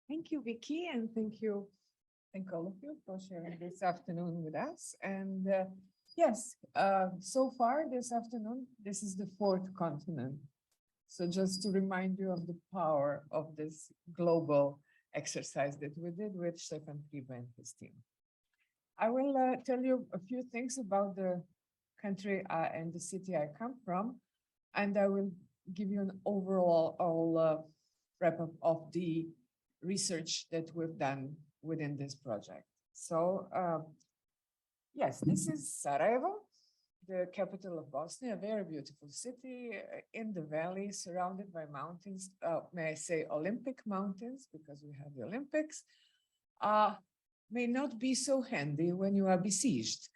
Thank you, Vicky, and thank all of you for sharing this afternoon with us. And yes, so far this afternoon, this is the fourth continent. So just to remind you of the power of this global exercise that we did with Stefan Priebe and his team. I will tell you a few things about the country and the city I come from, and I will give you an overall wrap-up of the research that we've done within this project. So yes, this is Sarajevo, the capital of Bosnia, a very beautiful city in the valley, surrounded by mountains, may I say Olympic mountains, because we have the Olympics, may not be so handy when you are besieged.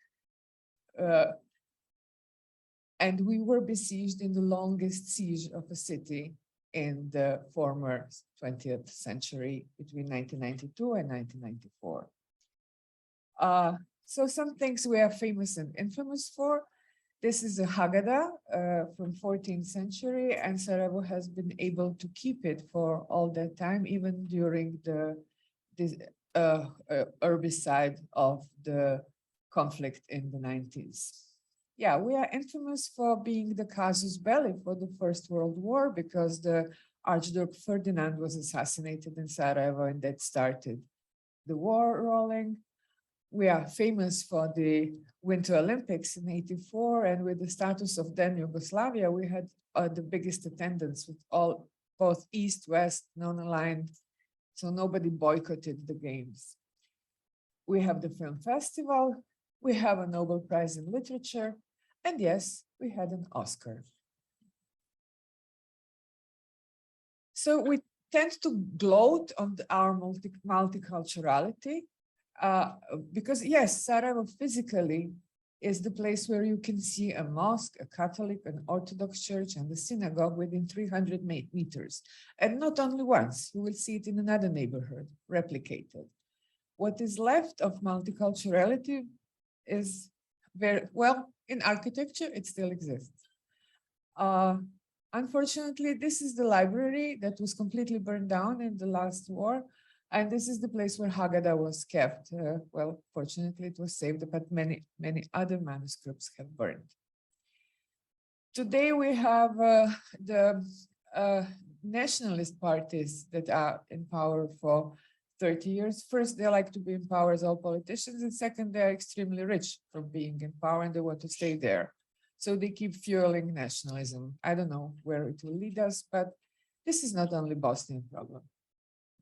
And we were besieged in the longest siege of a city in the former 20th century between 1992 and 1994. So some things we are famous and infamous for. This is a Haggadah from 14th century, and Sarajevo has been able to keep it for all that time, even during the herbicide of the conflict in the 90s. Yeah, we are infamous for being the casus belli for the First World War, because the Archduke Ferdinand was assassinated in Sarajevo, and that started the war rolling. We are famous for the Winter Olympics in '84, and with the status of then Yugoslavia, we had the biggest attendance with both East, West, non-aligned, so nobody boycotted the games. We have the film festival, we have a Nobel Prize in Literature, and yes, we had an Oscar. So we tend to gloat on our multiculturality, because yes, Sarajevo physically is the place where you can see a mosque, a Catholic, an Orthodox church, and a synagogue within 300 meters. And not only once, you will see it in another neighborhood, replicated. What is left of multiculturality is very, well, in architecture, it still exists. Unfortunately, this is the library that was completely burned down in the last war. And this is the place where Haggadah was kept. Well, fortunately, it was saved, but many other manuscripts have burned. Today, we have the nationalist parties that are in power for 30 years. First, they like to be in power as all politicians, and second, they're extremely rich from being in power and they want to stay there. So they keep fueling nationalism. I don't know where it will lead us, but this is not only Bosnian problem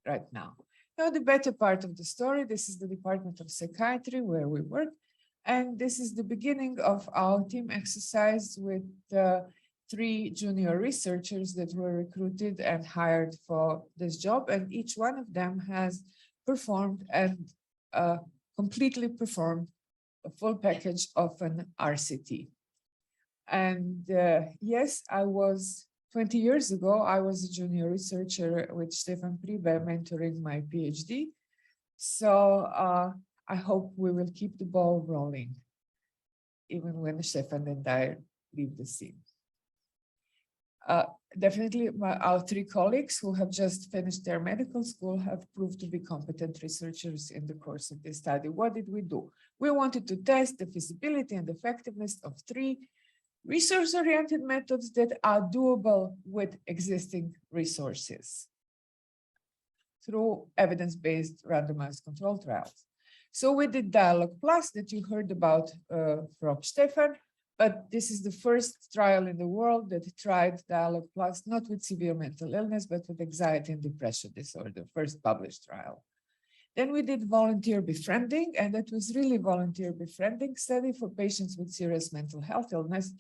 right now. Now, the better part of the story, this is the Department of Psychiatry where we work. And this is the beginning of our team exercise with 3 junior researchers that were recruited and hired for this job. And each one of them has performed and completely performed a full package of an RCT. And yes, 20 years ago, I was a junior researcher with Stefan Priebe mentoring my PhD. So I hope we will keep the ball rolling, even when Stefan and I leave the scene. Definitely, our 3 colleagues who have just finished their medical school have proved to be competent researchers in the course of this study. What did we do? We wanted to test the feasibility and effectiveness of 3 resource-oriented methods that are doable with existing resources through evidence-based randomized control trials. So we did DIALOG Plus that you heard about from Stefan, but this is the first trial in the world that tried DIALOG Plus, not with severe mental illness, but with anxiety and depression disorder, first published trial. Then we did volunteer befriending, and that was really volunteer befriending study for patients with serious mental health illness,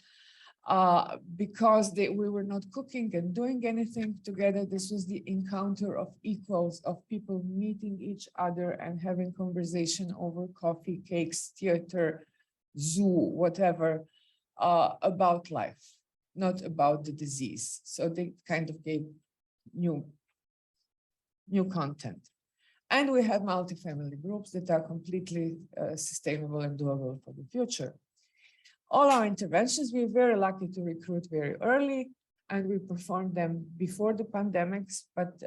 because we were not cooking and doing anything together. This was the encounter of equals, of people meeting each other and having conversation over coffee, cakes, theater, zoo, whatever, about life, not about the disease. So they kind of gave new content. And we had multi-family groups that are completely sustainable and doable for the future. All our interventions, we were very lucky to recruit very early, and we performed them before the pandemics, but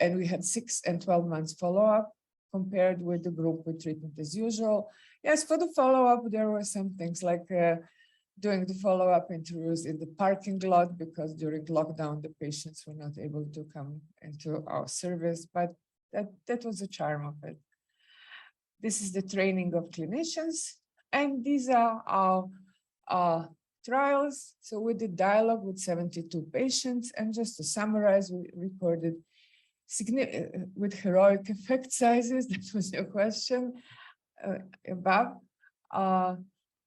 and we had 6 and 12 months follow-up compared with the group with treatment as usual. Yes, for the follow-up, there were some things like doing the follow-up interviews in the parking lot, because during lockdown, the patients were not able to come into our service, but that was the charm of it. This is the training of clinicians, and these are our trials. So we did DIALOG with 72 patients, and just to summarize, we recorded with heroic effect sizes, that was your question, above,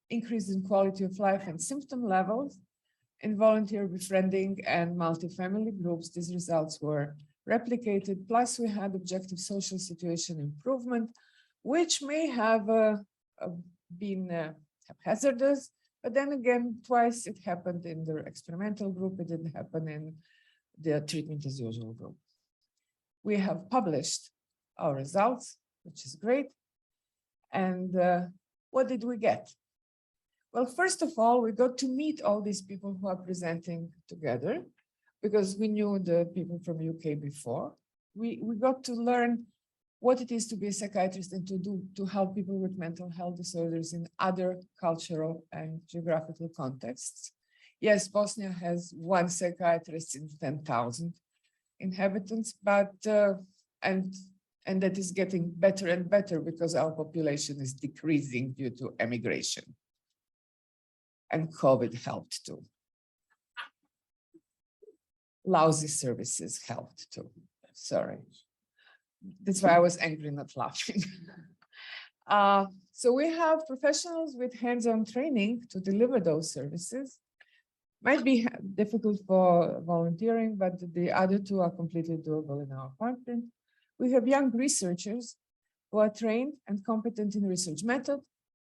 increase in quality of life and symptom levels in volunteer befriending and multi-family groups. These results were replicated, plus we had objective social situation improvement, which may have been hazardous, but then again, twice it happened in the experimental group, it didn't happen in the treatment as usual group. We have published our results, which is great. And what did we get? Well, first of all, we got to meet all these people who are presenting together, because we knew the people from UK before. We got to learn what it is to be a psychiatrist and to help people with mental health disorders in other cultural and geographical contexts. Yes, Bosnia has 1 psychiatrist in 10,000 inhabitants, but and that is getting better and better because our population is decreasing due to emigration. And COVID helped too. Lousy services helped too. Sorry. That's why I was angry, not laughing. So we have professionals with hands-on training to deliver those services. Might be difficult for volunteering, but the other 2 are completely doable in our apartment. We have young researchers who are trained and competent in research method,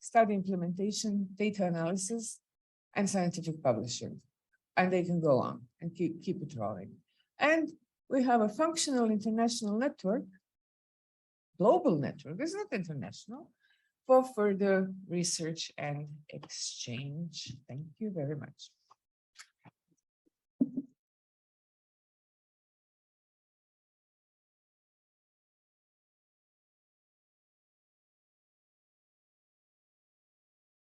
study implementation, data analysis, and scientific publishing. And they can go on and keep it rolling. And we have a functional international network, global network, it's not international, for further research and exchange. Thank you very much.